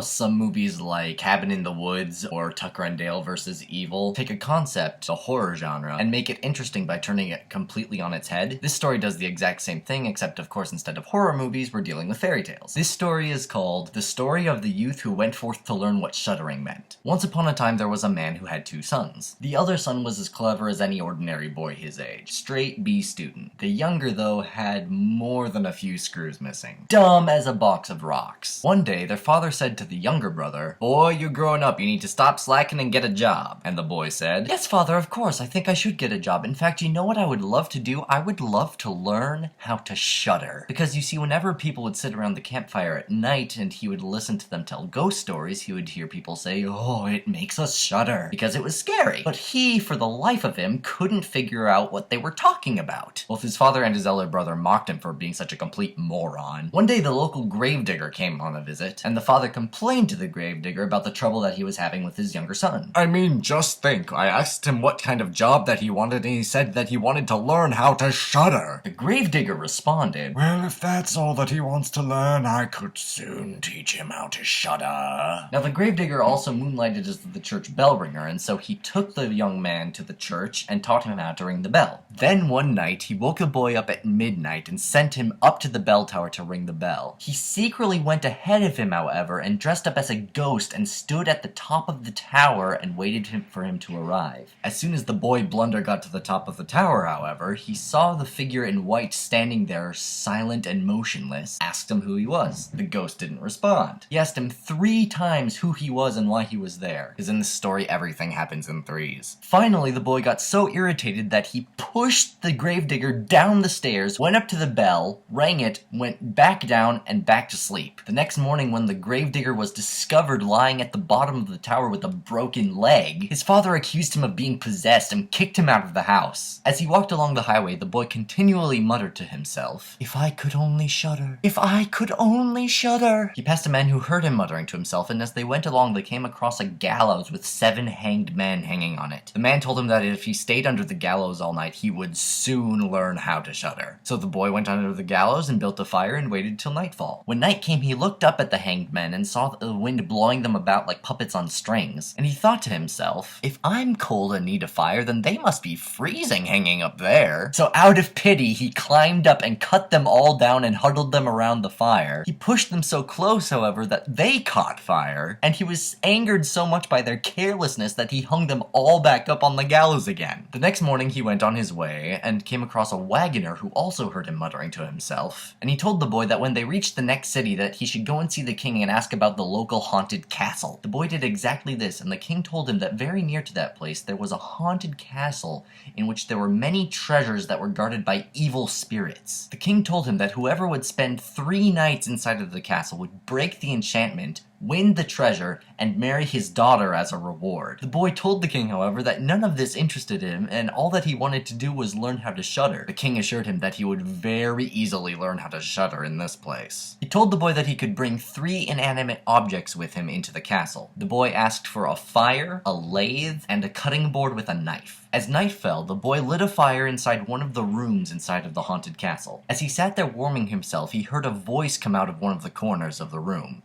some movies like Cabin in the Woods or Tucker and Dale vs. Evil take a concept, the horror genre, and make it interesting by turning it completely on its head? This story does the exact same thing, except of course instead of horror movies, we're dealing with fairy tales. This story is called The Story of the Youth Who Went Forth to Learn What Shuddering Meant. Once upon a time there was a man who had two sons. The other son was as clever as any ordinary boy his age. Straight B student. The younger, though, had more than a few screws missing. Dumb as a box of rocks. One day, their father said to the younger brother, "Boy, you're growing up, you need to stop slacking and get a job." And the boy said, "Yes, father, of course, I think I should get a job. In fact, you know what I would love to do? I would love to learn how to shudder." Because you see, whenever people would sit around the campfire at night and he would listen to them tell ghost stories, he would hear people say, "Oh, it makes us shudder," because it was scary. But he, for the life of him, couldn't figure out what they were talking about. Both his father and his elder brother mocked him for being such a complete moron. One day the local gravedigger came on a visit, and the father complained to the gravedigger about the trouble that he was having with his younger son. I mean, just think, I asked him what kind of job that he wanted, and he said that he wanted to learn how to shudder. The gravedigger responded, "Well, if that's all that he wants to learn, I could soon teach him how to shudder." Now the gravedigger also moonlighted as the church bell ringer, and so he took the young man to the church and taught him how to ring the bell. Then one night he woke the boy up at midnight and sent him up to the bell tower to ring the bell. He secretly went ahead of him, however, and dressed up as a ghost and stood at the top of the tower and waited for him to arrive. As soon as the boy Blunder got to the top of the tower, however, he saw the figure in white standing there, silent and motionless, asked him who he was. The ghost didn't respond. He asked him 3 times who he was and why he was there, because in this story everything happens in threes. Finally, the boy got so irritated that he pushed the gravedigger down the stairs, went up to the bell, rang it, went back down, and back to sleep. The next morning, when the gravedigger was discovered lying at the bottom of the tower with a broken leg, his father accused him of being possessed and kicked him out of the house. As he walked along the highway, the boy continually muttered to himself, "If I could only shudder. If I could only shudder." He passed a man who heard him muttering to himself, and as they went along, they came across a gallows with 7 hanged men hanging on it. The man told him that if he stayed under the gallows all night, he would soon learn how to shudder. So the boy went under the gallows and built a fire and waited till nightfall. When night came, he looked up at the hanged men and saw the wind blowing them about like puppets on strings. And he thought to himself, "If I'm cold and need a fire, then they must be freezing hanging up there." So out of pity, he climbed up and cut them all down and huddled them around the fire. He pushed them so close, however, that they caught fire, and he was angered so much by their carelessness that he hung them all back up on the gallows again. The next morning he went on his way and came across a wagoner who also heard him muttering to himself, and he told the boy that when they reached the next city that he should go and see the king and ask about the local haunted castle. The boy did exactly this, and the king told him that very near to that place there was a haunted castle in which there were many treasures that were guarded by evil spirits. The king told him that whoever would spend 3 nights inside of the castle would break the enchantment, win the treasure, and marry his daughter as a reward. The boy told the king, however, that none of this interested him, and all that he wanted to do was learn how to shudder. The king assured him that he would very easily learn how to shudder in this place. He told the boy that he could bring 3 inanimate objects with him into the castle. The boy asked for a fire, a lathe, and a cutting board with a knife. As night fell, the boy lit a fire inside one of the rooms inside of the haunted castle. As he sat there warming himself, he heard a voice come out of one of the corners of the room.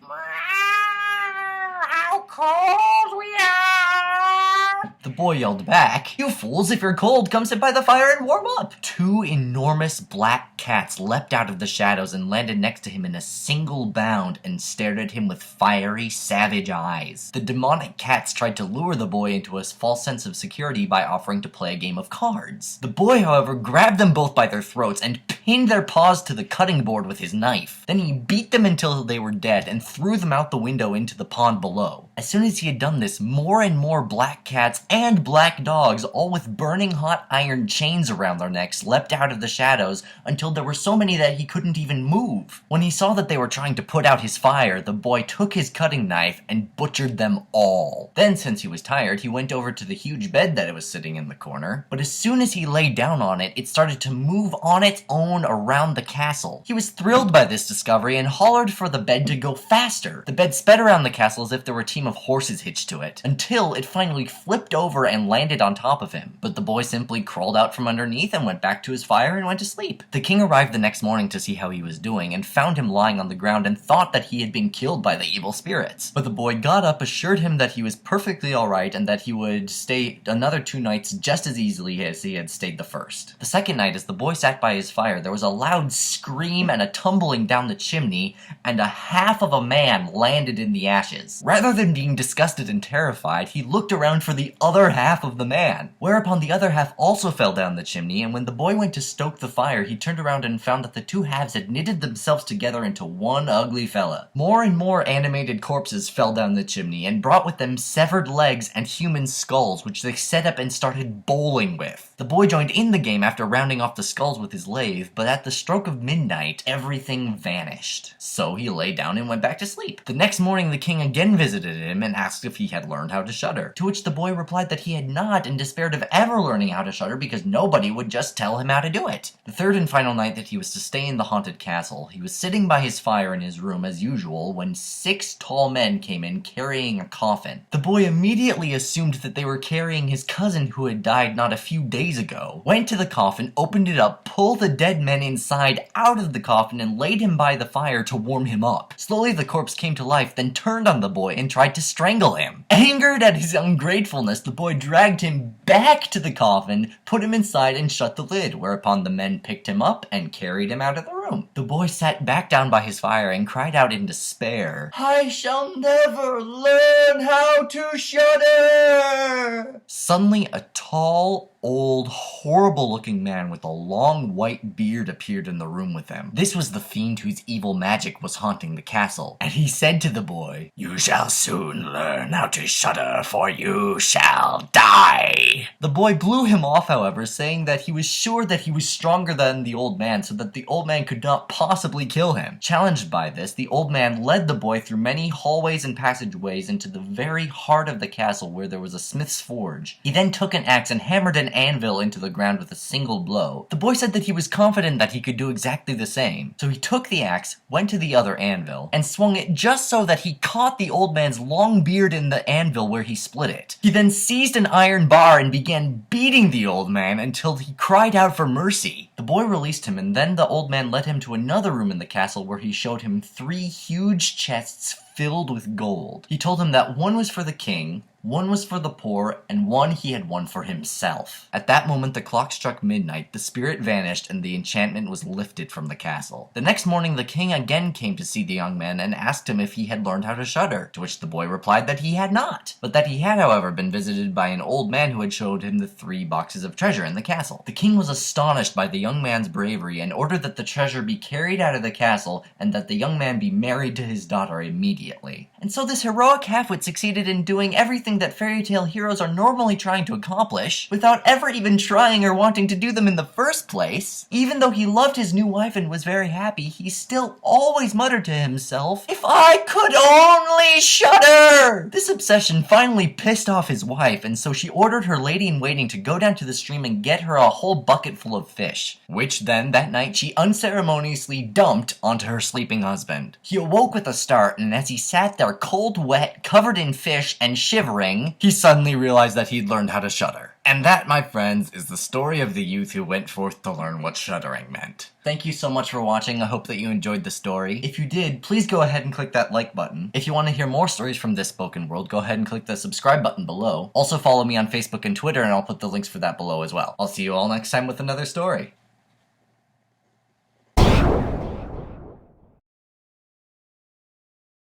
How cold we are! The boy yelled back, "You fools, if you're cold, come sit by the fire and warm up." 2 enormous black cats leapt out of the shadows and landed next to him in a single bound and stared at him with fiery, savage eyes. The demonic cats tried to lure the boy into a false sense of security by offering to play a game of cards. The boy, however, grabbed them both by their throats and pinned their paws to the cutting board with his knife. Then he beat them until they were dead and threw them out the window into the pond below. As soon as he had done this, more and more black cats and black dogs, all with burning hot iron chains around their necks, leapt out of the shadows until there were so many that he couldn't even move. When he saw that they were trying to put out his fire, the boy took his cutting knife and butchered them all. Then, since he was tired, he went over to the huge bed that was sitting in the corner, but as soon as he lay down on it, it started to move on its own known around the castle. He was thrilled by this discovery and hollered for the bed to go faster. The bed sped around the castle as if there were a team of horses hitched to it, until it finally flipped over and landed on top of him. But the boy simply crawled out from underneath and went back to his fire and went to sleep. The king arrived the next morning to see how he was doing and found him lying on the ground and thought that he had been killed by the evil spirits. But the boy got up, assured him that he was perfectly alright and that he would stay another 2 nights just as easily as he had stayed the first. The second night, as the boy sat by his fire, there was a loud scream and a tumbling down the chimney, and a half of a man landed in the ashes. Rather than being disgusted and terrified, he looked around for the other half of the man, whereupon the other half also fell down the chimney, and when the boy went to stoke the fire, he turned around and found that the 2 halves had knitted themselves together into one ugly fella. More and more animated corpses fell down the chimney and brought with them severed legs and human skulls, which they set up and started bowling with. The boy joined in the game after rounding off the skulls with his lathe, but at the stroke of midnight, everything vanished. So he lay down and went back to sleep. The next morning, the king again visited him and asked if he had learned how to shudder, to which the boy replied that he had not and despaired of ever learning how to shudder because nobody would just tell him how to do it. The third and final night that he was to stay in the haunted castle, he was sitting by his fire in his room as usual when 6 tall men came in carrying a coffin. The boy immediately assumed that they were carrying his cousin who had died not a few days ago, went to the coffin, opened it up, pulled the dead man inside out of the coffin and laid him by the fire to warm him up. Slowly the corpse came to life, then turned on the boy and tried to strangle him. Angered at his ungratefulness, the boy dragged him back to the coffin, put him inside and shut the lid, whereupon the men picked him up and carried him out of the room. The boy sat back down by his fire and cried out in despair, "I shall never learn how to shudder!" Suddenly a tall, old, horrible-looking man with a long white beard appeared in the room with them. This was the fiend whose evil magic was haunting the castle, and he said to the boy, "You shall soon learn how to shudder, for you shall die." The boy blew him off, however, saying that he was sure that he was stronger than the old man, so that the old man could not possibly kill him. Challenged by this, the old man led the boy through many hallways and passageways into the very heart of the castle where there was a smith's forge. He then took an axe and hammered an anvil into the ground with a single blow. The boy said that he was confident that he could do exactly the same. So he took the axe, went to the other anvil, and swung it just so that he caught the old man's long beard in the anvil where he split it. He then seized an iron bar and began beating the old man until he cried out for mercy. The boy released him, and then the old man led him to another room in the castle where he showed him 3 huge chests filled with gold. He told him that one was for the king, one was for the poor, and one he had won for himself. At that moment, the clock struck midnight, the spirit vanished, and the enchantment was lifted from the castle. The next morning, the king again came to see the young man and asked him if he had learned how to shudder, to which the boy replied that he had not, but that he had, however, been visited by an old man who had showed him the 3 boxes of treasure in the castle. The king was astonished by the young man's bravery and ordered that the treasure be carried out of the castle and that the young man be married to his daughter immediately. And so this heroic halfwit succeeded in doing everything that fairy tale heroes are normally trying to accomplish, without ever even trying or wanting to do them in the first place. Even though he loved his new wife and was very happy, he still always muttered to himself, "If I could only shudder!" This obsession finally pissed off his wife, and so she ordered her lady-in-waiting to go down to the stream and get her a whole bucket full of fish, which then, that night, she unceremoniously dumped onto her sleeping husband. He awoke with a start, and as he sat there cold, wet, covered in fish, and shivering, he suddenly realized that he'd learned how to shudder. And that, my friends, is the story of the youth who went forth to learn what shuddering meant. Thank you so much for watching. I hope that you enjoyed the story. If you did, please go ahead and click that like button. If you want to hear more stories from This Spoken World, go ahead and click the subscribe button below. Also follow me on Facebook and Twitter, and I'll put the links for that below as well. I'll see you all next time with another story.